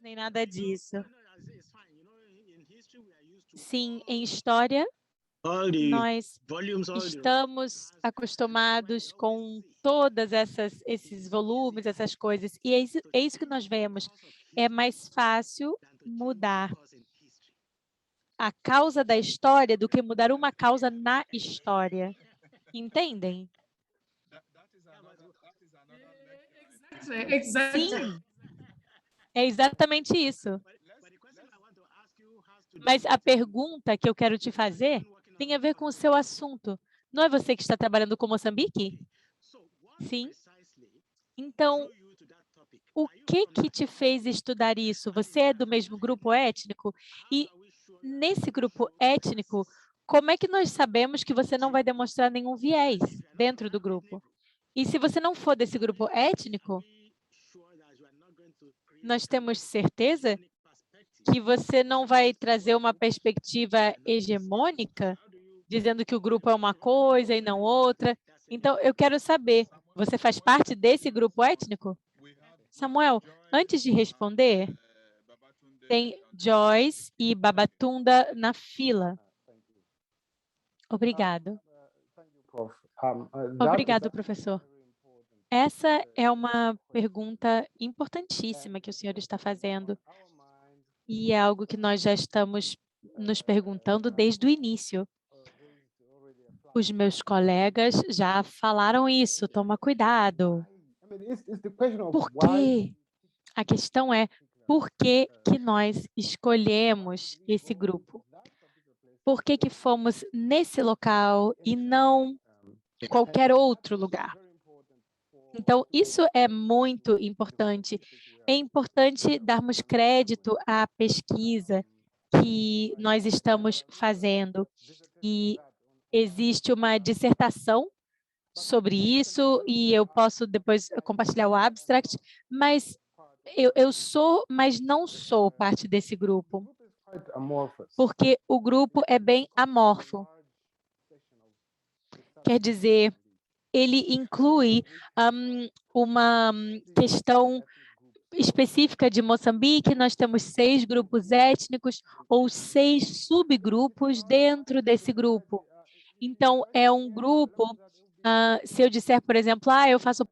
Nem nada disso. Sim, em história, nós estamos acostumados com todas esses volumes, essas coisas, e é isso que nós vemos. É mais fácil mudar a causa da história do que mudar uma causa na história. Entendem? Sim, é exatamente isso. Mas a pergunta que eu quero te fazer tem a ver com o seu assunto. Não é você que está trabalhando com Moçambique? Sim. Então, o que te fez estudar isso? Você é do mesmo grupo étnico? E nesse grupo étnico, como é que nós sabemos que você não vai demonstrar nenhum viés dentro do grupo? E se você não for desse grupo étnico, nós temos certeza que você não vai trazer uma perspectiva hegemônica, dizendo que o grupo é uma coisa e não outra. Então, eu quero saber, você faz parte desse grupo étnico? Samuel, antes de responder, tem Joyce e Babatunda na fila. Obrigado. Obrigado, professor. Essa é uma pergunta importantíssima que o senhor está fazendo e é algo que nós já estamos nos perguntando desde o início. Os meus colegas já falaram isso, toma cuidado. Por quê? A questão é, por que que nós escolhemos esse grupo? Por que que fomos nesse local e não qualquer outro lugar? Então, isso é muito importante. É importante darmos crédito à pesquisa que nós estamos fazendo. E existe uma dissertação sobre isso, e eu posso depois compartilhar o abstract, mas eu sou, mas não sou parte desse grupo, porque o grupo é bem amorfo. Quer dizer, ele inclui uma questão específica de Moçambique, nós temos 6 grupos étnicos ou 6 subgrupos dentro desse grupo. Então, é um grupo, se eu disser, por exemplo, eu faço...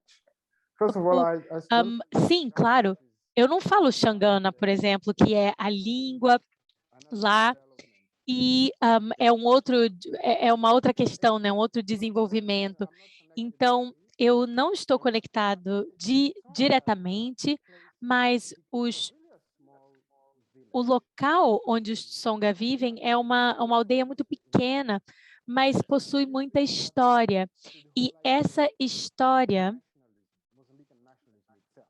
sim, claro, eu não falo Xangana, por exemplo, que é a língua lá, e é uma outra questão, né? Um outro desenvolvimento. Então, eu não estou conectado diretamente, mas o local onde os Tsonga vivem é uma aldeia muito pequena, mas possui muita história. E essa história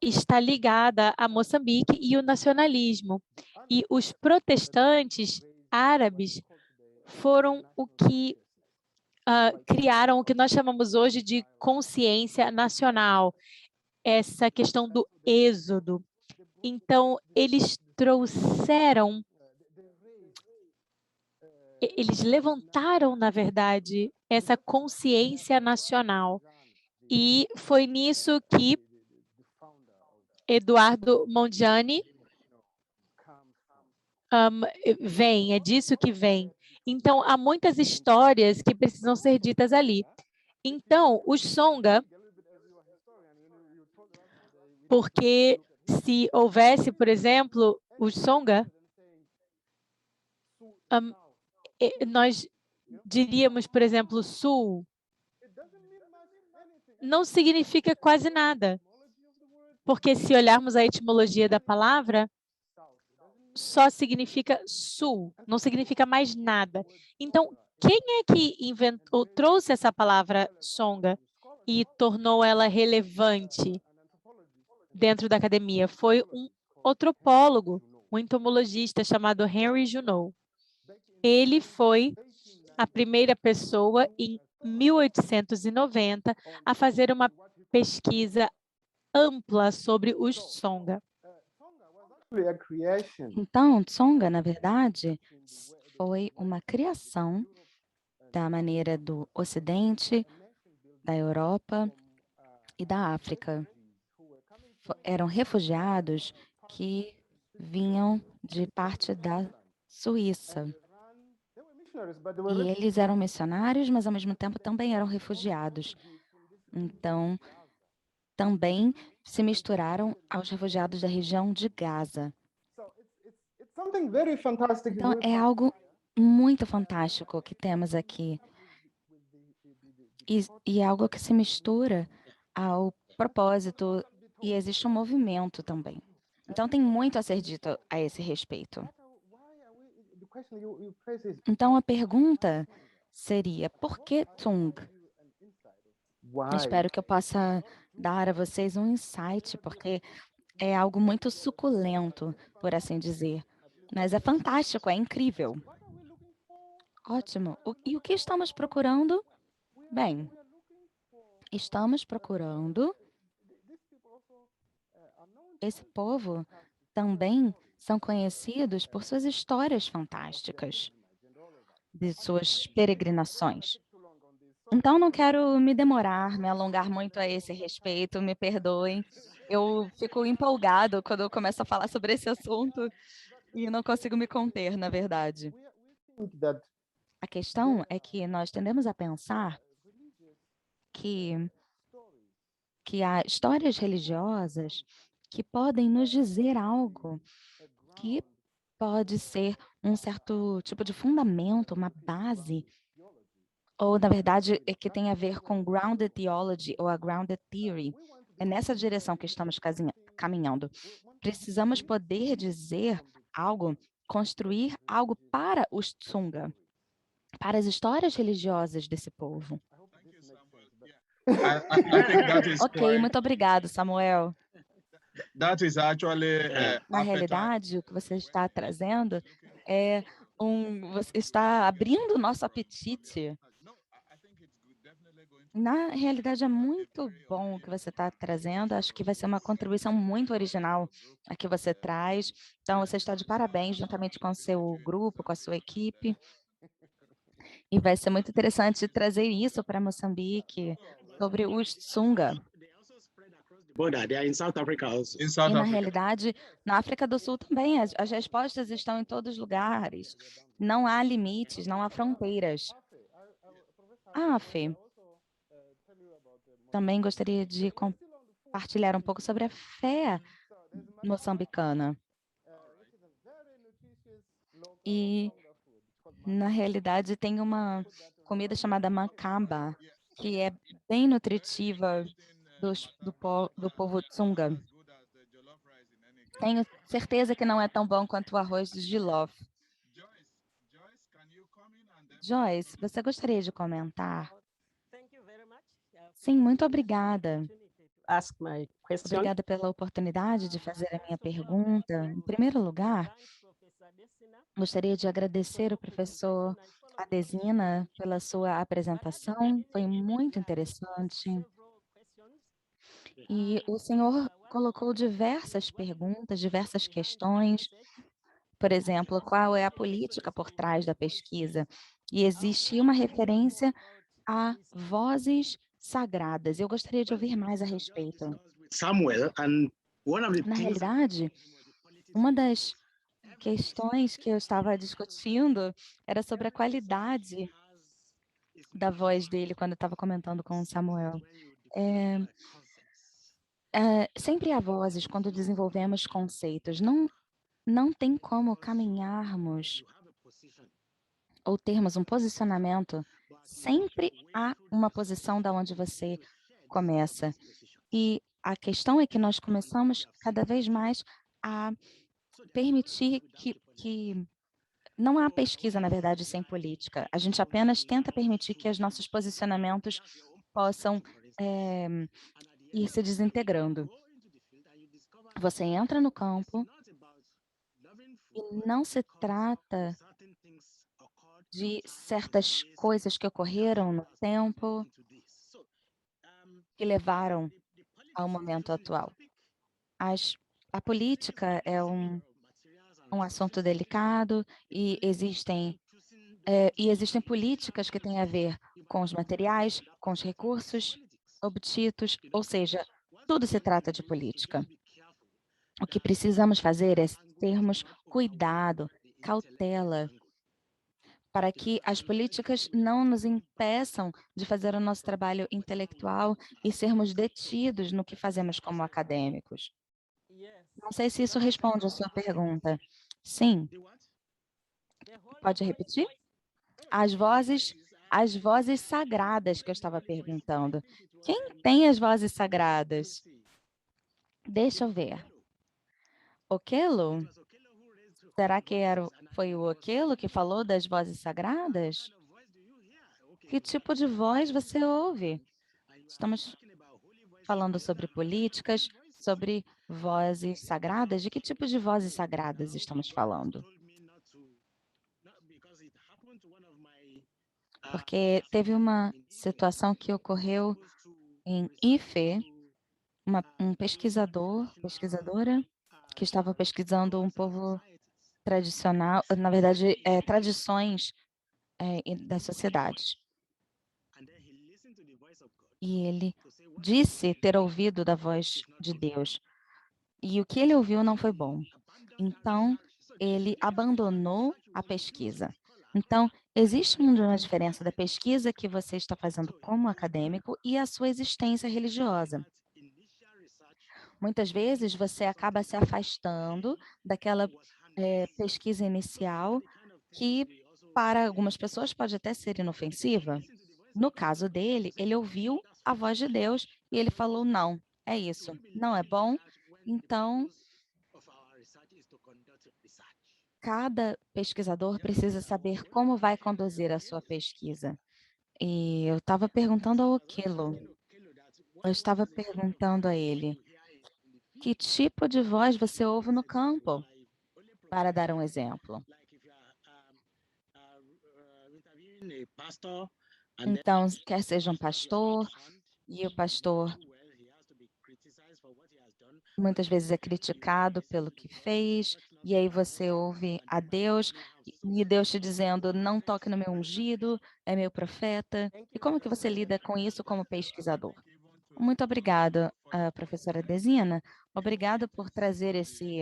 está ligada a Moçambique e o nacionalismo. E os protestantes árabes foram o que criaram o que nós chamamos hoje de consciência nacional, essa questão do êxodo. Então, eles trouxeram, eles levantaram, na verdade, essa consciência nacional. E foi nisso que Eduardo Mondiani vem, é disso que vem. Então, há muitas histórias que precisam ser ditas ali. Então, os Songa, porque se houvesse, por exemplo, os Songa, nós diríamos, por exemplo, Sul, não significa quase nada, porque se olharmos a etimologia da palavra, só significa sul, não significa mais nada. Então, quem é que inventou, trouxe essa palavra Songa e tornou ela relevante dentro da academia? Foi um antropólogo, um entomologista chamado Henry Junot. Ele foi a primeira pessoa em 1890 a fazer uma pesquisa ampla sobre os Songa. Então, Tsonga, na verdade, foi uma criação da maneira do Ocidente, da Europa e da África. Eram refugiados que vinham de parte da Suíça. E eles eram missionários, mas ao mesmo tempo também eram refugiados. Então, também se misturaram aos refugiados da região de Gaza. Então, é algo muito fantástico que temos aqui. E é algo que se mistura ao propósito, e existe um movimento também. Então, tem muito a ser dito a esse respeito. Então, a pergunta seria, por que Tung? Espero que eu possa dar a vocês um insight, porque é algo muito suculento, por assim dizer. Mas é fantástico, é incrível. Ótimo. E o que estamos procurando? Bem, estamos procurando. Esse povo também são conhecidos por suas histórias fantásticas, de suas peregrinações. Então, não quero me demorar, me alongar muito a esse respeito, me perdoem. Eu fico empolgado quando eu começo a falar sobre esse assunto e não consigo me conter, na verdade. A questão é que nós tendemos a pensar que há histórias religiosas que podem nos dizer algo que pode ser um certo tipo de fundamento, uma base, ou, na verdade, é que tem a ver com grounded theology ou a grounded theory. É nessa direção que estamos caminhando. Precisamos poder dizer algo, construir algo para os Tsunga, para as histórias religiosas desse povo. Ok, muito obrigado, Samuel. Na realidade, o que você está trazendo é você está abrindo o nosso apetite. Na realidade, é muito bom o que você está trazendo. Acho que vai ser uma contribuição muito original a que você traz. Então, você está de parabéns, juntamente com o seu grupo, com a sua equipe. E vai ser muito interessante trazer isso para Moçambique, sobre os Tsunga. E, na realidade, na África do Sul também, as respostas estão em todos os lugares. Não há limites, não há fronteiras. Fê, também gostaria de compartilhar um pouco sobre a fé moçambicana. E, na realidade, tem uma comida chamada macamba, que é bem nutritiva do povo Tsunga. Tenho certeza que não é tão bom quanto o arroz de jillof. Joyce, você gostaria de comentar? Sim, muito obrigada. Obrigada pela oportunidade de fazer a minha pergunta. Em primeiro lugar, gostaria de agradecer o professor Adesina pela sua apresentação. Foi muito interessante. E o senhor colocou diversas perguntas, diversas questões. Por exemplo, qual é a política por trás da pesquisa? E existe uma referência a vozes sagradas. Eu gostaria de ouvir mais a respeito. Na realidade, uma das questões que eu estava discutindo era sobre a qualidade da voz dele quando eu estava comentando com o Samuel. Sempre há vozes quando desenvolvemos conceitos. Não tem como caminharmos ou termos um posicionamento. Sempre há uma posição da onde você começa. E a questão é que nós começamos cada vez mais a permitir que não há pesquisa, na verdade, sem política. A gente apenas tenta permitir que os nossos posicionamentos possam ir se desintegrando. Você entra no campo e não se trata de certas coisas que ocorreram no tempo que levaram ao momento atual. A política é um assunto delicado e existem políticas que têm a ver com os materiais, com os recursos obtidos, ou seja, tudo se trata de política. O que precisamos fazer é termos cuidado, cautela, para que as políticas não nos impeçam de fazer o nosso trabalho intelectual e sermos detidos no que fazemos como acadêmicos. Não sei se isso responde a sua pergunta. Sim, pode repetir? As vozes sagradas que eu estava perguntando. Quem tem as vozes sagradas? Deixa eu ver. Oquelo? Será que foi o Oquelo que falou das vozes sagradas? Que tipo de voz você ouve? Estamos falando sobre políticas, sobre vozes sagradas. De que tipo de vozes sagradas estamos falando? Porque teve uma situação que ocorreu em Ife, um pesquisadora, que estava pesquisando um povo tradicional, na verdade, tradições das sociedades. E ele disse ter ouvido da voz de Deus. E o que ele ouviu não foi bom. Então, ele abandonou a pesquisa. Então, existe uma diferença da pesquisa que você está fazendo como acadêmico e a sua existência religiosa. Muitas vezes, você acaba se afastando daquela pesquisa inicial que, para algumas pessoas, pode até ser inofensiva. No caso dele, ele ouviu a voz de Deus e ele falou, não, é isso, não é bom, então cada pesquisador precisa saber como vai conduzir a sua pesquisa. E eu estava perguntando ao Oquelo, eu estava perguntando a ele, que tipo de voz você ouve no campo? Para dar um exemplo. Então, quer seja um pastor, e o pastor muitas vezes é criticado pelo que fez, e aí você ouve a Deus, e Deus te dizendo, não toque no meu ungido, é meu profeta. E como que você lida com isso como pesquisador? Muito obrigada, professora Desina. Obrigada por trazer esse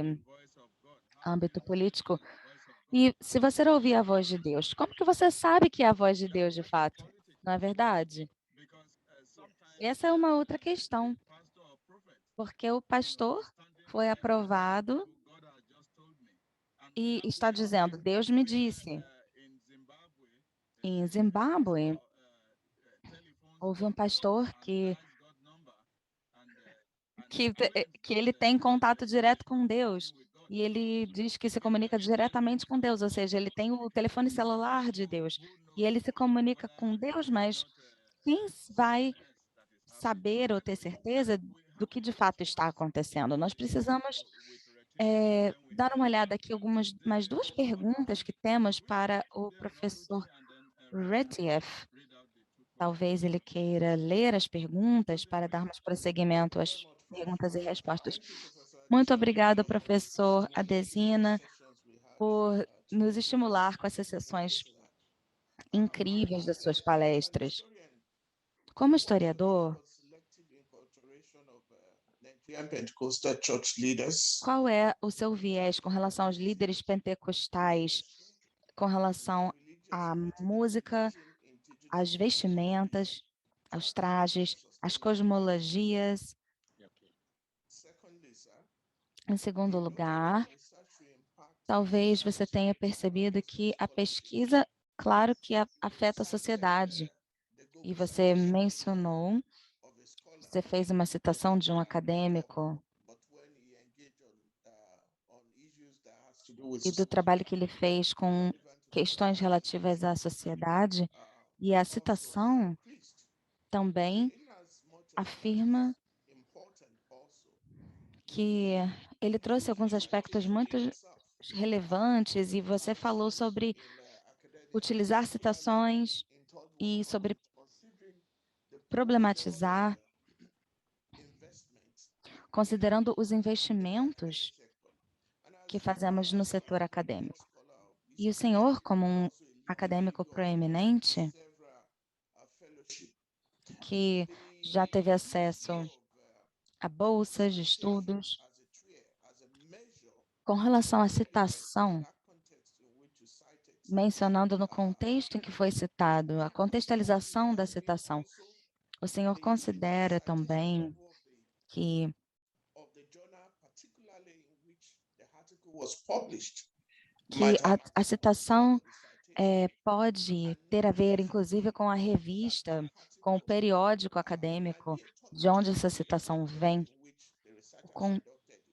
âmbito político. E se você não ouvir a voz de Deus, como que você sabe que é a voz de Deus de fato? Não é verdade? Essa é uma outra questão, porque o pastor foi aprovado e está dizendo, Deus me disse. Em Zimbábue, houve um pastor que ele tem contato direto com Deus. E ele diz que se comunica diretamente com Deus, ou seja, ele tem o telefone celular de Deus. E ele se comunica com Deus, mas quem vai saber ou ter certeza do que de fato está acontecendo? Nós precisamos dar uma olhada aqui, mais duas perguntas que temos para o professor Retief. Talvez ele queira ler as perguntas para darmos prosseguimento às perguntas e respostas. Muito obrigada, professor Adesina, por nos estimular com essas sessões incríveis das suas palestras. Como historiador, qual é o seu viés com relação aos líderes pentecostais, com relação à música, às vestimentas, aos trajes, às cosmologias? Em segundo lugar, talvez você tenha percebido que a pesquisa, claro que afeta a sociedade. E você mencionou, você fez uma citação de um acadêmico e do trabalho que ele fez com questões relativas à sociedade, e a citação também afirma que ele trouxe alguns aspectos muito relevantes e você falou sobre utilizar citações e sobre problematizar, considerando os investimentos que fazemos no setor acadêmico. E o senhor, como um acadêmico proeminente, que já teve acesso a bolsas de estudos, Com relação à citação, mencionando no contexto em que foi citado, a contextualização da citação, o senhor considera também que a citação pode ter a ver, inclusive, com a revista, com o periódico acadêmico de onde essa citação vem, com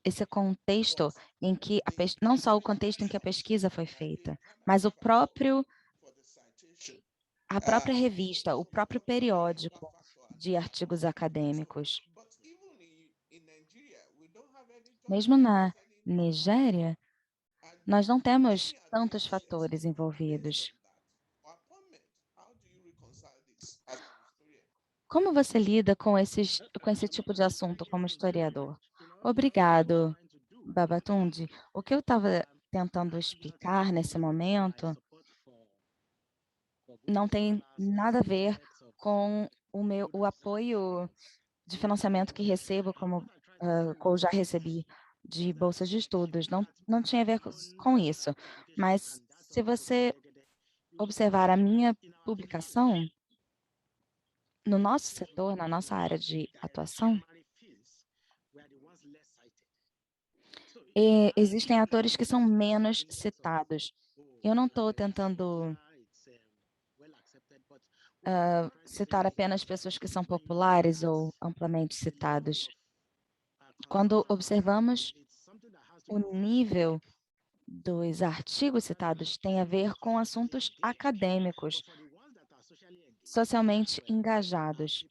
esse contexto em que não só o contexto em que a pesquisa foi feita, mas a própria revista, o próprio periódico de artigos acadêmicos. Mesmo na Nigéria, nós não temos tantos fatores envolvidos. Como você lida com esse tipo de assunto como historiador? Obrigado, Babatunde. O que eu estava tentando explicar nesse momento não tem nada a ver com o apoio de financiamento que recebo, como já recebi de bolsas de estudos. Não tinha a ver com isso. Mas se você observar a minha publicação, no nosso setor, na nossa área de atuação, existem atores que são menos citados. Eu não estou tentando citar apenas pessoas que são populares ou amplamente citadas. Quando observamos o nível dos artigos citados, tem a ver com assuntos acadêmicos, socialmente engajados.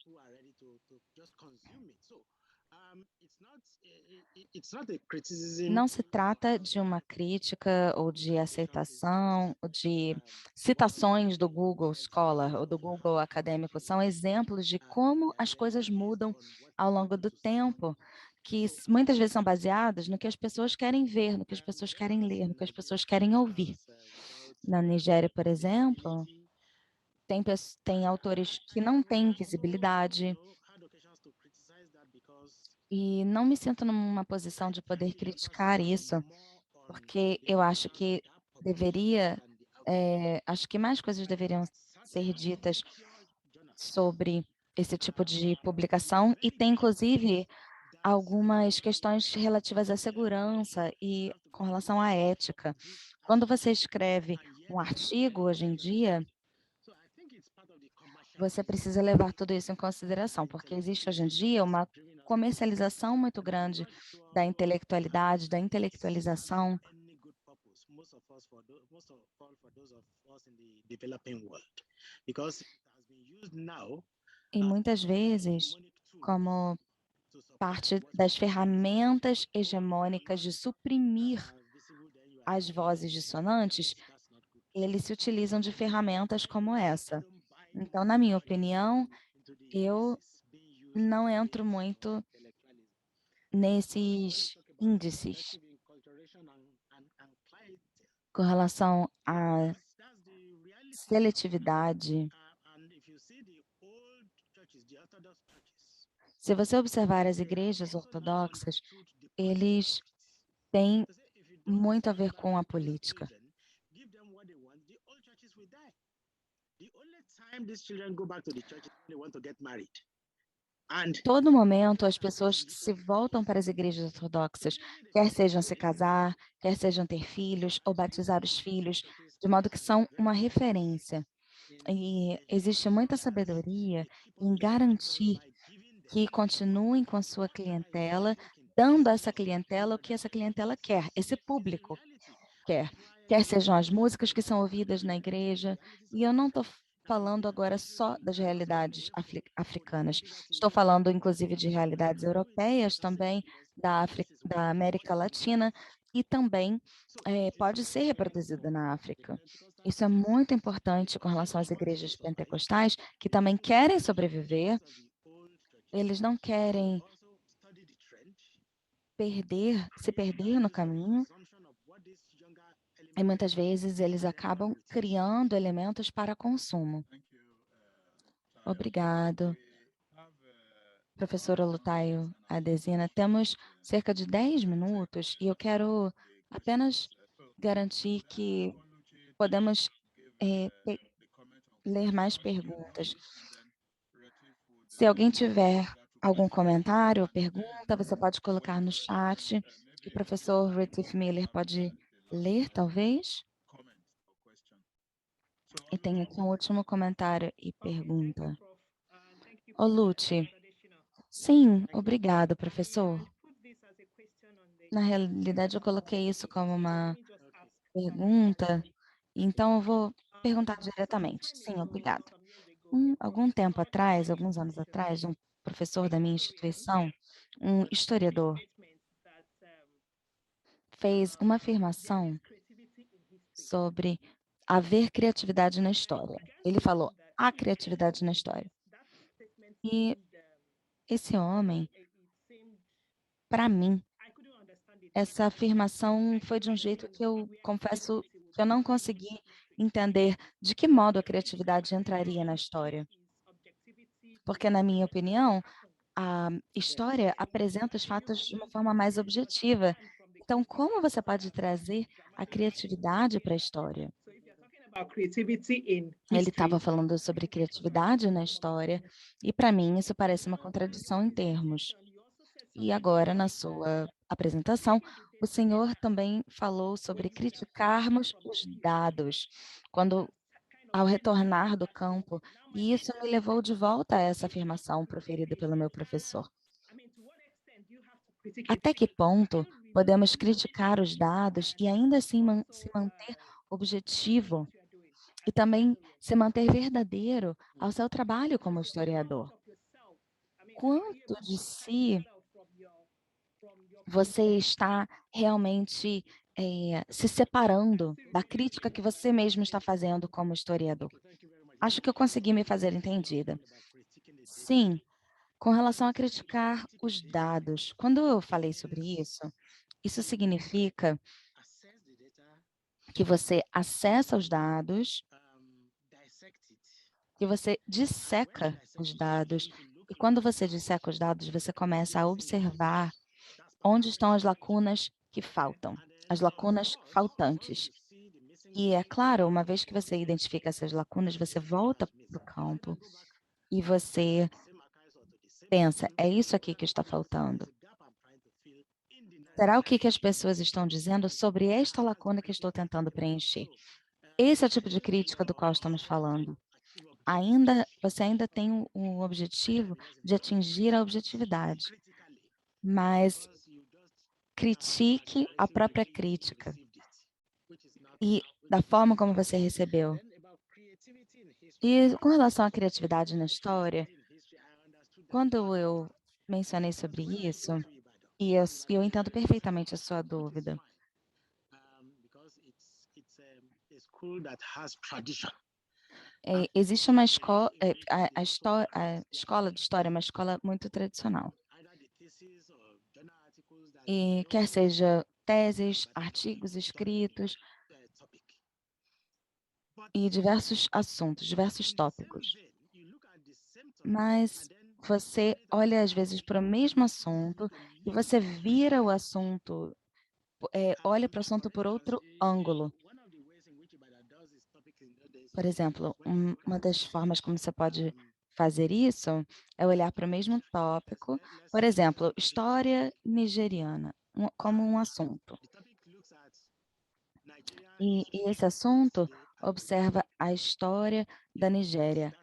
Não se trata de uma crítica ou de aceitação, ou de citações do Google Scholar ou do Google Acadêmico. São exemplos de como as coisas mudam ao longo do tempo, que muitas vezes são baseadas no que as pessoas querem ver, no que as pessoas querem ler, no que as pessoas querem ouvir. Na Nigéria, por exemplo, tem autores que não têm visibilidade, e não me sinto numa posição de poder criticar isso, porque eu acho que acho que mais coisas deveriam ser ditas sobre esse tipo de publicação, e tem, inclusive, algumas questões relativas à segurança e com relação à ética. Quando você escreve um artigo, hoje em dia, você precisa levar tudo isso em consideração, porque existe hoje em dia uma comercialização muito grande da intelectualidade, da intelectualização, e muitas vezes, como parte das ferramentas hegemônicas de suprimir as vozes dissonantes, eles se utilizam de ferramentas como essa. Então, na minha opinião, eu não entro muito nesses índices com relação à seletividade. Se você observar as igrejas ortodoxas, eles têm muito a ver com a política. Todo momento, as pessoas se voltam para as igrejas ortodoxas, quer sejam se casar, quer sejam ter filhos ou batizar os filhos, de modo que são uma referência. E existe muita sabedoria em garantir que continuem com a sua clientela, dando a essa clientela o que essa clientela quer, esse público quer sejam as músicas que são ouvidas na igreja, e eu não estou falando agora só das realidades africanas, estou falando inclusive de realidades europeias também, da América Latina, e também pode ser reproduzida na África. Isso é muito importante com relação às igrejas pentecostais, que também querem sobreviver, eles não querem se perder no caminho, e muitas vezes eles acabam criando elementos para consumo. Obrigado, professora Lutaio Adesina. Temos cerca de 10 minutos e eu quero Apenas garantir que podemos ler mais perguntas. Se alguém tiver algum comentário ou pergunta, você pode colocar no chat e o professor Retief Miller pode ler, talvez. E tem aqui um último comentário e pergunta. Ô, Lute. Sim, obrigado, professor. Na realidade, eu coloquei isso como uma pergunta, então eu vou perguntar diretamente. Sim, obrigado. Algum tempo atrás, alguns anos atrás, um professor da minha instituição, um historiador, fez uma afirmação sobre haver criatividade na história. Ele falou, há criatividade na história. E esse homem, para mim, essa afirmação foi de um jeito que eu confesso que eu não consegui entender de que modo a criatividade entraria na história. Porque, na minha opinião, a história apresenta os fatos de uma forma mais objetiva. Então, como você pode trazer a criatividade para a história? Ele estava falando sobre criatividade na história, e para mim isso parece uma contradição em termos. E agora, na sua apresentação, o senhor também falou sobre criticarmos os dados ao retornar do campo, e isso me levou de volta a essa afirmação proferida pelo meu professor. Até que ponto podemos criticar os dados e ainda assim se manter objetivo e também se manter verdadeiro ao seu trabalho como historiador? Quanto de si você está realmente se separando da crítica que você mesmo está fazendo como historiador? Acho que eu consegui me fazer entendida. Sim, com relação a criticar os dados. Quando eu falei sobre isso significa que você acessa os dados, que você disseca os dados, e quando você disseca os dados, você começa a observar onde estão as lacunas que faltam, as lacunas faltantes. E é claro, uma vez que você identifica essas lacunas, você volta para o campo e você pensa, é isso aqui que está faltando. Será o que as pessoas estão dizendo sobre esta lacuna que estou tentando preencher? Esse é o tipo de crítica do qual estamos falando. Você ainda tem o objetivo de atingir a objetividade, mas critique a própria crítica e da forma como você recebeu. E com relação à criatividade na história, quando eu mencionei sobre isso, e eu entendo perfeitamente a sua dúvida, existe uma escola, a escola de história é uma escola muito tradicional. E quer seja teses, artigos escritos e diversos assuntos, diversos tópicos. Mas você olha às vezes para o mesmo assunto e você vira o assunto, olha para o assunto por outro ângulo. Por exemplo, uma das formas como você pode fazer isso é olhar para o mesmo tópico, por exemplo, história nigeriana, como um assunto. E esse assunto observa a história da Nigéria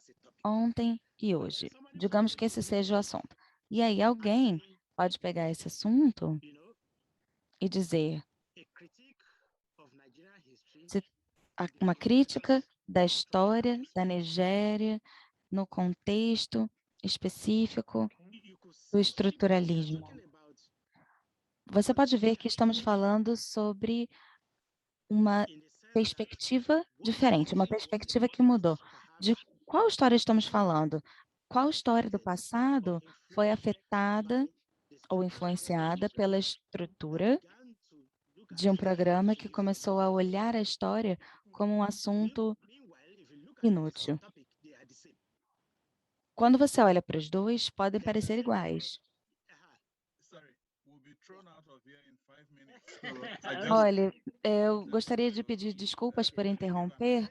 ontem e hoje. Digamos que esse seja o assunto. E aí alguém pode pegar esse assunto e dizer uma crítica da história da Nigéria no contexto específico do estruturalismo. Você pode ver que estamos falando sobre uma perspectiva diferente, uma perspectiva que mudou. De qual história estamos falando? Qual história do passado foi afetada ou influenciada pela estrutura de um programa que começou a olhar a história como um assunto inútil? Quando você olha para os dois, podem parecer iguais. Olha, eu gostaria de pedir desculpas por interromper,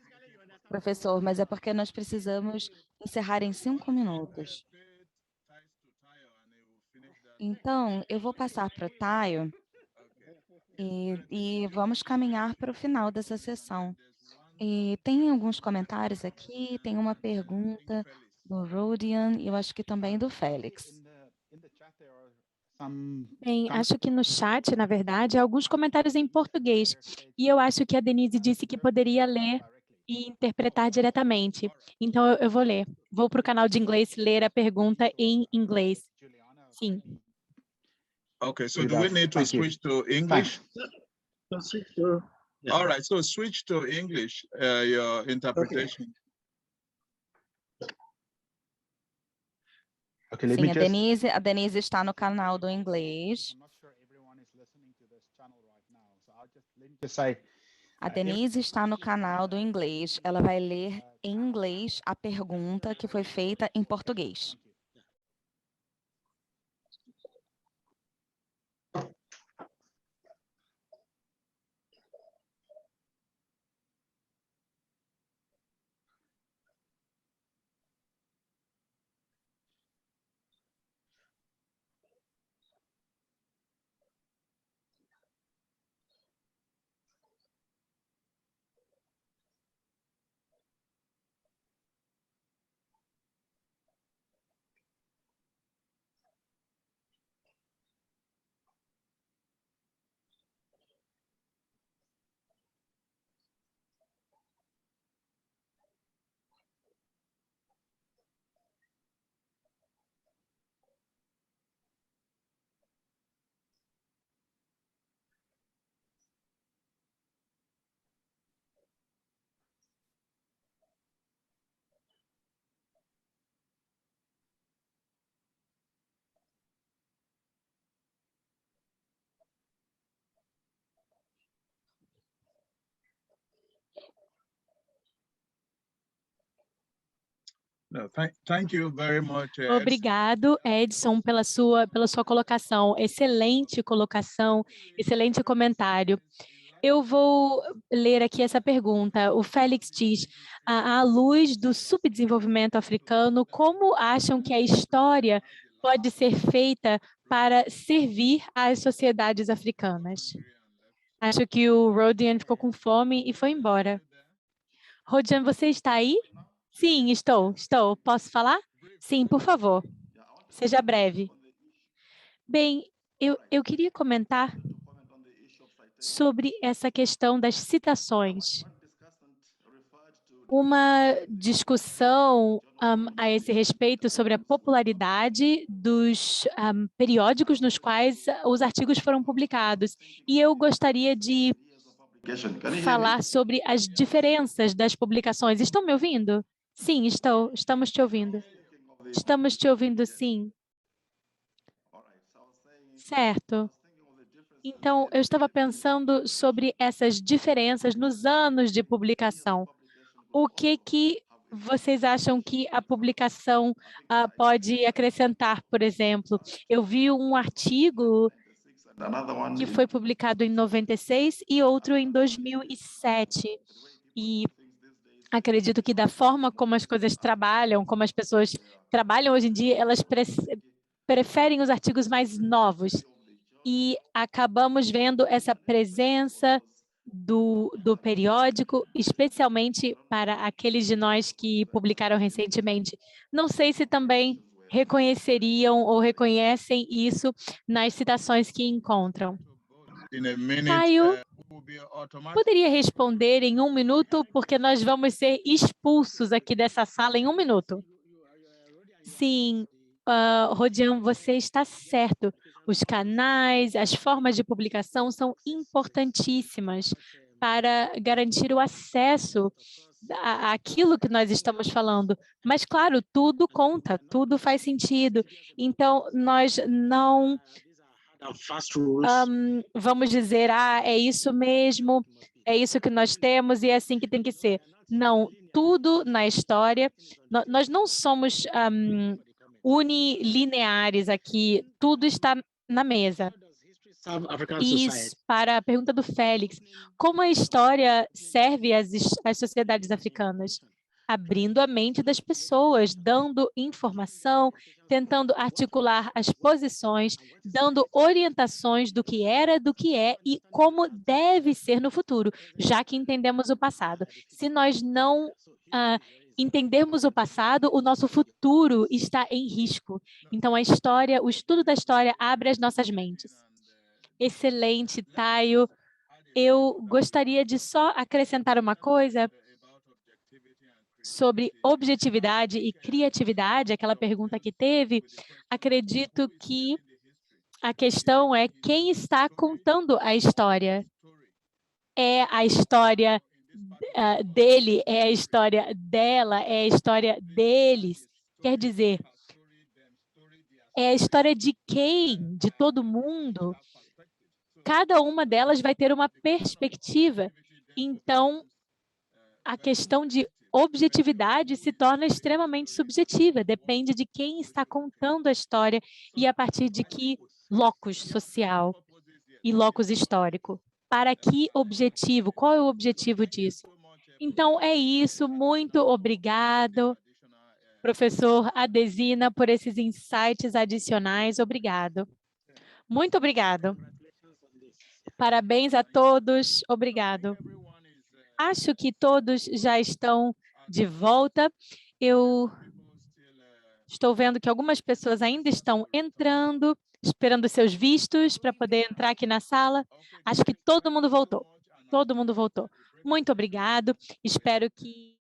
professor, mas é porque nós precisamos encerrar em 5 minutos. Então, eu vou passar para o Taio e vamos caminhar para o final dessa sessão. E tem alguns comentários aqui, tem uma pergunta do Rodian e eu acho que também do Félix. Bem, acho que no chat, na verdade, há alguns comentários em português. E eu acho que a Denise disse que poderia ler e interpretar diretamente. Então, eu vou ler. Vou para o canal de inglês ler a pergunta em inglês. Sim. Okay, so do we need to switch to English? All right, so switch to English, your interpretation. Okay, sim, a Denise está no canal do inglês. A Denise está no canal do inglês. Ela vai ler em inglês a pergunta que foi feita em português. No, thank you very much, Obrigado, Edson, pela sua colocação. Excelente colocação, excelente comentário. Eu vou ler aqui essa pergunta. O Félix diz, à luz do subdesenvolvimento africano, como acham que a história pode ser feita para servir às sociedades africanas? Acho que o Rodian ficou com fome e foi embora. Rodian, você está aí? Sim, estou. Posso falar? Sim, por favor. Seja breve. Bem, eu queria comentar sobre essa questão das citações. Uma discussão a esse respeito sobre a popularidade dos periódicos nos quais os artigos foram publicados. E eu gostaria de falar sobre as diferenças das publicações. Estão me ouvindo? Sim, estamos te ouvindo. Estamos te ouvindo, sim. Certo. Então, eu estava pensando sobre essas diferenças nos anos de publicação. O que vocês acham que a publicação pode acrescentar, por exemplo? Eu vi um artigo que foi publicado em 96 e outro em 2007. E acredito que da forma como as coisas trabalham, como as pessoas trabalham hoje em dia, elas preferem os artigos mais novos. E acabamos vendo essa presença do periódico, especialmente para aqueles de nós que publicaram recentemente. Não sei se também reconheceriam ou reconhecem isso nas citações que encontram. Caio, poderia responder em 1 minuto, porque nós vamos ser expulsos aqui dessa sala em 1 minuto. Sim, Rodian, você está certo. Os canais, as formas de publicação são importantíssimas para garantir o acesso àquilo que nós estamos falando. Mas, claro, tudo conta, tudo faz sentido. Então, nós não vamos dizer, é isso mesmo, é isso que nós temos e é assim que tem que ser. Não, tudo na história, nós não somos unilineares aqui, tudo está na mesa. Isso, para a pergunta do Félix. Como a história serve às sociedades africanas? Abrindo a mente das pessoas, dando informação, tentando articular as posições, dando orientações do que era, do que é e como deve ser no futuro, já que entendemos o passado. Se nós não entendermos o passado, o nosso futuro está em risco. Então, a história, o estudo da história abre as nossas mentes. Excelente, Taio. Eu gostaria de só acrescentar uma coisa sobre objetividade e criatividade, aquela pergunta que teve. Acredito que a questão é quem está contando a história. É a história dele, é a história dela, é a história deles. Quer dizer, é a história de quem? De todo mundo? Cada uma delas vai ter uma perspectiva. Então, a questão de objetividade se torna extremamente subjetiva, depende de quem está contando a história e a partir de que locus social e locus histórico. Para que objetivo? Qual é o objetivo disso? Então, é isso. Muito obrigado, professor Adesina, por esses insights adicionais. Obrigado. Muito obrigado. Parabéns a todos. Obrigado. Acho que todos já estão de volta. Eu estou vendo que algumas pessoas ainda estão entrando, esperando seus vistos para poder entrar aqui na sala. Acho que todo mundo voltou. Todo mundo voltou. Muito obrigado. Espero que